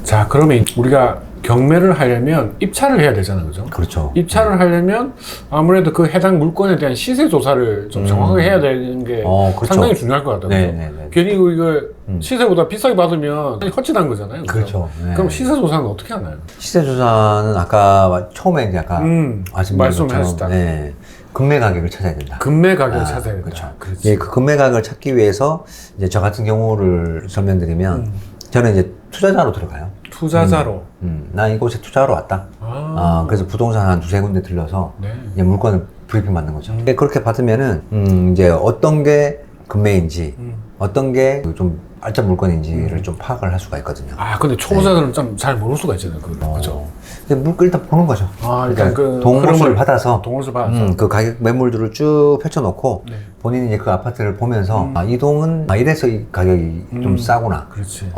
자, 그러면 우리가 경매를 하려면 입찰을 해야 되잖아요, 그죠? 그렇죠. 입찰을 하려면 아무래도 그 해당 물건에 대한 시세 조사를 좀 정확하게 해야 되는 게 그렇죠. 상당히 중요할 것 같아요. 그죠? 네네네. 괜히 이거 시세보다 비싸게 받으면 헛짓한 거잖아요. 그죠? 그렇죠. 네. 그럼 시세 조사는 어떻게 하나요? 시세 조사는 아까 처음에 이제 아까 말씀하셨다. 네. 금매 가격을 찾아야 된다. 금매 가격을 찾아야 된다. 그렇죠. 그렇지. 예, 그 금매 가격을 찾기 위해서 이제 저 같은 경우를 설명드리면 저는 이제 투자자로 들어가요. 투자자로. 나 이곳에 투자하러 왔다. 그래서 부동산 한 두세 군데 들러서 네. 이제 물건을 브리핑 받는 거죠. 그렇게 받으면은 이제 어떤 게 금매인지 어떤 게 좀 알짜 물건인지를 좀 파악을 할 수가 있거든요. 아, 근데 초보자들은 좀 잘 모를 수가 있잖아요. 그죠? 근데 물건 일단 보는 거죠. 일단 그 동호수를 흐름을 받아서 동호수 받아서. 그 가격 매물들을 쭉 펼쳐놓고 네. 본인이 이제 그 아파트를 보면서 이 동은 이래서 이 가격이 좀 싸구나. 그렇지.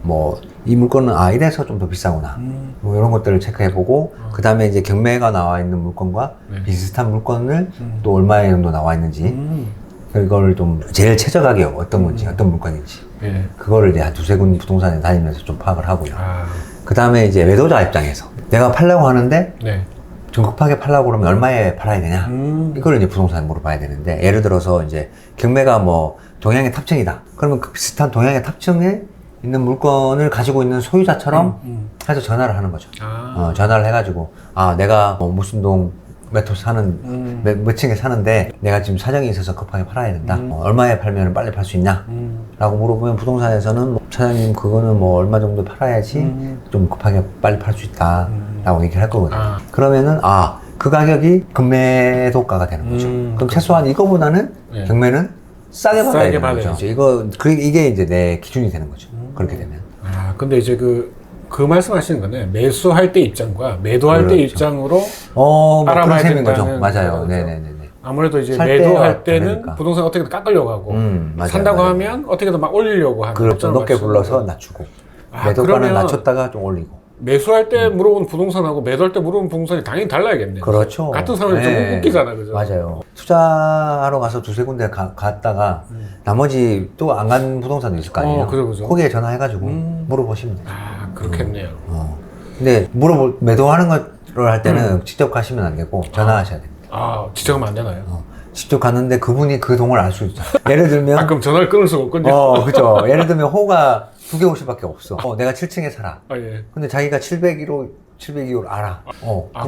뭐 이 물건은 이래서 좀 더 비싸구나. 뭐 이런 것들을 체크해보고 그 다음에 이제 경매가 나와 있는 물건과 네. 비슷한 물건을 또 얼마 정도 나와 있는지 음. 그걸 좀 제일 최저 가격 어떤 건지 어떤 물건인지 예. 그거를 이제 한 두세 군데 부동산에 다니면서 좀 파악을 하고요. 아, 그 다음에 이제 매도자 입장에서 내가 팔려고 하는데 네. 좀 급하게 팔려고 그러면 얼마에 팔아야 되냐 이걸 이제 부동산에 물어봐야 되는데 예를 들어서 이제 경매가 뭐 동양의 탑층이다 그러면 그 비슷한 동양의 탑층에 있는 물건을 가지고 있는 소유자처럼 해서 전화를 하는 거죠. 전화를 해가지고 내가 뭐 무슨 동 몇 호 사는 몇 층에 사는데 내가 지금 사정이 있어서 급하게 팔아야 된다. 얼마에 팔면 빨리 팔 수 있냐? 라고 물어보면 부동산에서는 뭐, 차장님 그거는 뭐 얼마 정도 팔아야지 좀 급하게 빨리 팔 수 있다 라고 얘기를 할 거거든요. 그러면은 그 가격이 금매도가가 되는 거죠. 그럼 최소한 이거보다는 네. 경매는 싸게 받아야 싸게 되는 받아야죠. 거죠. 이게 이제 내 기준이 되는 거죠. 그렇게 되면. 근데 이제 그 말씀하시는 거는 매수할 때 입장과 매도할 때 그렇죠. 입장으로 뭐 그런 알아봐야 셈인 거죠. 된다는 맞아요. 거죠. 네네네. 아무래도 이제 살 매도할 때와 때는 다르니까. 부동산 어떻게든 깎으려고 하고 맞아요, 산다고 맞아요. 하면 어떻게든 막 올리려고 하는 그렇죠. 업장을 높게 맞추는 불러서 거고. 낮추고. 매도가는 그러면 낮췄다가 좀 올리고. 매수할 때 물어본 부동산하고 매도할 때 물어본 부동산이 당연히 달라야겠네요. 그렇죠. 같은 상황이 좀 웃기잖아, 그죠? 맞아요. 투자하러 가서 두세 군데 갔다가 나머지 또 안 간 부동산도 있을 거 아니에요. 그죠. 거기에 전화해가지고 물어보시면 돼요. 그렇겠네요. 근데 매도하는 거를 할 때는 직접 가시면 안 되고 전화하셔야 됩니다. 지적하면 안 되나요? 직접 갔는데 그분이 그 동을 알 수 있죠. 예를 들면 그럼 전화를 끊을 수가 없군요. 그죠. 예를 들면 호가 2개 호씩밖에 없어. 내가 7층에 살아. 예. 근데 자기가 702호를 알아.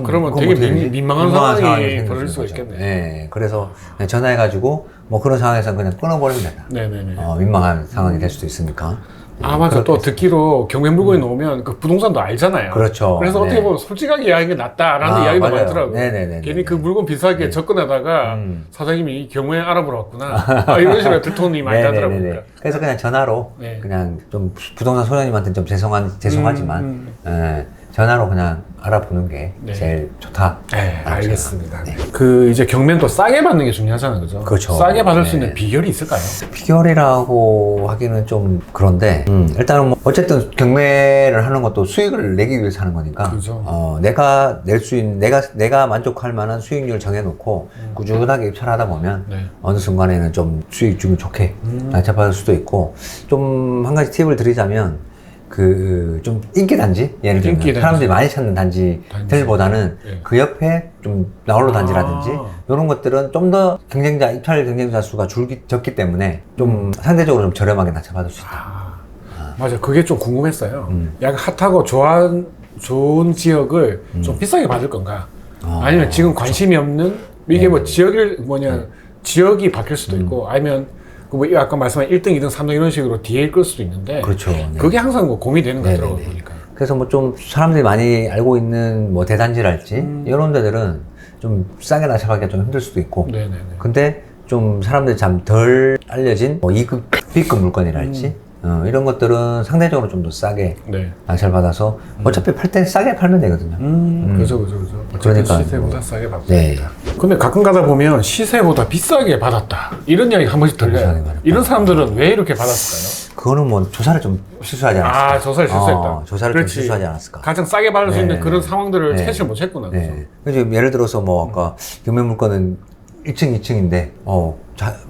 그러면 그건 되게 어떻게 되지? 민망한 상황이 생길 벌어질 수 수가 있는 거죠. 있겠네. 네. 그래서 그냥 전화해가지고 뭐 그런 상황에서 그냥 끊어버리면 된다. 네네네. 민망한 상황이 될 수도 있으니까. 맞아. 또 듣기로 경매 물건이 나오면 그 부동산도 알잖아요. 그렇죠. 그래서 네. 어떻게 보면 솔직하게 이야기가 낫다라는 이야기도 맞아요. 많더라고요. 네네네. 괜히 그 물건 비싸게 접근하다가 사장님이 경매 알아보러 왔구나. 이런 식으로 듣톤이 많이 나더라고요. 네네네. 그래서 그냥 전화로 네. 그냥 좀 부동산 소장님한테 좀 죄송하지만 전화로 그냥 알아보는 게 네. 제일 좋다. 네, 알겠습니다. 그 이제 경매는 또 싸게 받는 게 중요하잖아요, 그죠? 그렇죠. 싸게 받을 수 네. 있는 비결이 있을까요? 비결이라고 하기는 좀 그런데 일단은 뭐 어쨌든 경매를 하는 것도 수익을 내기 위해서 하는 거니까 그죠. 내가 낼 수 있는 내가 만족할 만한 수익률 정해놓고 꾸준하게 입찰하다 보면 네. 어느 순간에는 좀 수익 좀 좋게 낙찰받을 수도 있고 좀 한 가지 팁을 드리자면 좀 인기 단지 예를 들면 인기 단지. 사람들이 많이 찾는 단지들보다는 네. 그 옆에 좀 나홀로 단지라든지 이런 것들은 좀 더 입찰 경쟁자 수가 적기 때문에 좀 상대적으로 좀 저렴하게 낙찰받을 수 있다. 맞아. 그게 좀 궁금했어요. 약간 핫하고 좋은 지역을 좀 비싸게 받을 건가? 아니면 지금 관심이 없는 이게 뭐 지역이 바뀔 수도 있고 아니면 뭐 아까 말씀한 1등, 2등, 3등 이런 식으로 뒤에 끌 수도 있는데 그렇죠. 네. 그게 항상 뭐 고민이 되는 것 같더라고요. 네네네. 보니까. 그래서 뭐 좀 사람들이 많이 알고 있는 뭐 대단지랄지 이런 데들은 좀 싸게 낙찰하기가 좀 힘들 수도 있고 네네네. 근데 좀 사람들이 참 덜 알려진 뭐 2급, B급 물건이랄지 이런 것들은 상대적으로 좀 더 싸게 네. 낙찰받아서 어차피 팔 때 싸게 팔면 되거든요. 그죠. 그러니까 시세보다 싸게 받다. 네. 근데 가끔 가다 보면 시세보다 비싸게 받았다. 이런 이야기 한 번씩 비싸게 들려요. 받았다. 이런 사람들은 왜 이렇게 받았을까요? 그거는 뭐 조사를 좀 실수하지 않았을까? 조사를 실수했다. 조사를 그렇지. 좀 실수하지 않았을까? 가장 싸게 받을 수 있는 네. 그런 상황들을 네. 캐치를 못했구나. 그죠? 네. 그래서 예를 들어서 뭐 아까 경매 물건은 1층, 2층인데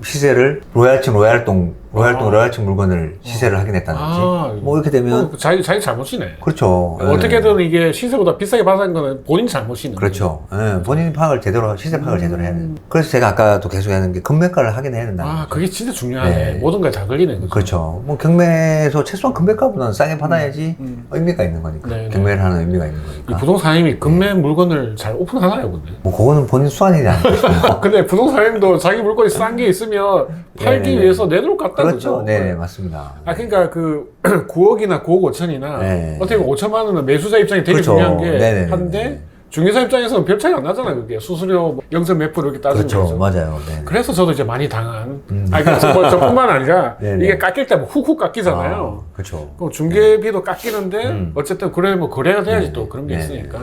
시세를 로얄동 로얄동 로얄층 물건을 시세를 확인했다든지 뭐 이렇게 되면 자기 잘못이네. 그렇죠. 어떻게든 이게 시세보다 비싸게 받은 거는 본인 잘못이네. 그렇죠. 예, 본인이 파악을 제대로 시세 파악을 제대로 해야 돼요. 그래서 제가 아까도 계속 하는 게 금매가를 확인해야 된다는 거죠. 그게 진짜 중요하네. 네. 모든 걸 다 걸리네. 그죠? 그렇죠. 뭐 경매에서 최소한 금매가보다는 싸게 받아야지 의미가 있는 거니까. 네, 네. 경매를 하는 의미가 있는 이 거니까. 부동산님이 금매 물건을 잘 오픈하나요, 근데? 뭐 그거는 본인 수완이 아니겠어요. 근데 부동산님도 자기 물건이 싼 게 있으면 팔기 네네. 위해서 내놓을 것 같다. 그렇죠. 그죠? 네, 맞습니다. 그러니까 그 9억이나 9억 5천이나 네. 어떻게 보면 5천만 원은 매수자 입장이 되게 그렇죠. 중요한 게 네네네. 한데 중개사 입장에서는 별 차이 안 나잖아요. 그게 수수료 0. 몇 프로 이렇게 따지면 그렇죠. 맞아요. 네. 그래서 저도 이제 많이 당한. 그래서 뭐 저뿐만 아니라 네네. 이게 깎일 때 뭐 훅훅 깎이잖아요. 그렇죠. 그럼 중개비도 깎이는데 어쨌든 그래 뭐 거래가 돼야지 또 그런 게 네네. 있으니까.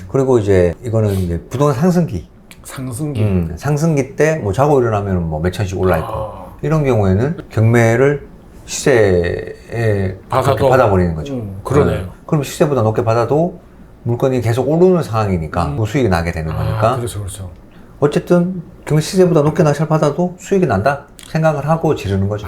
그리고 이제 이거는 이제 부동산 상승기. 상승기. 상승기 때 뭐 자고 일어나면 뭐 몇천씩 올라 있고. 아. 이런 경우에는 경매를 시세에 받아도. 받아버리는 거죠. 그러네요. 그럼 시세보다 높게 받아도 물건이 계속 오르는 상황이니까 뭐 수익이 나게 되는 거니까. 그렇죠, 그렇죠. 어쨌든 경매 시세보다 높게 낙찰 받아도 수익이 난다 생각을 하고 지르는 거죠.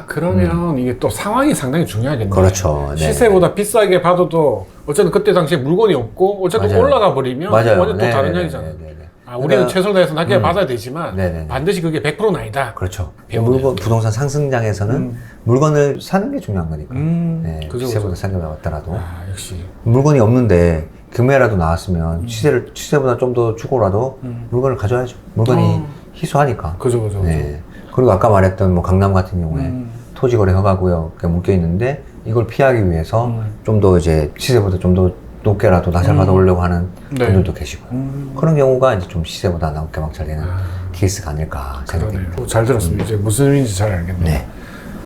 그러면 이게 또 상황이 상당히 중요하겠네요. 그렇죠. 네. 시세보다 비싸게 받아도 어쨌든 그때 당시에 물건이 없고 어쨌든 맞아요. 올라가 버리면 맞아요. 완전 또 다른 네네네. 이야기잖아요. 네네네. 우리는 그러니까 최선을 다해서 낮게 받아야 되지만 네네네. 반드시 그게 100%는 아니다. 그렇죠. 배우네요. 물건 부동산 상승장에서는 물건을 사는 게 중요한 거니까. 네, 그죠, 시세보다 그죠. 싸게 받더라도 역시. 물건이 없는데 경매라도 나왔으면 시세보다 좀 더 주고라도 물건을 가져야죠. 물건이 희소하니까. 그죠, 그죠. 네. 그리고 아까 말했던 뭐 강남 같은 경우에 토지거래 허가구역에 묶여 있는데 이걸 피하기 위해서 좀 더 이제 시세보다 좀 더 높게라도 낙찰 받아오려고 하는 네. 분들도 계시고 그런 경우가 이제 좀 시세보다 높게 낙찰되는 케이스가 아닐까 그러네요. 생각됩니다. 잘 들었습니다. 이제 무슨 의미인지 잘 알겠네요. 네.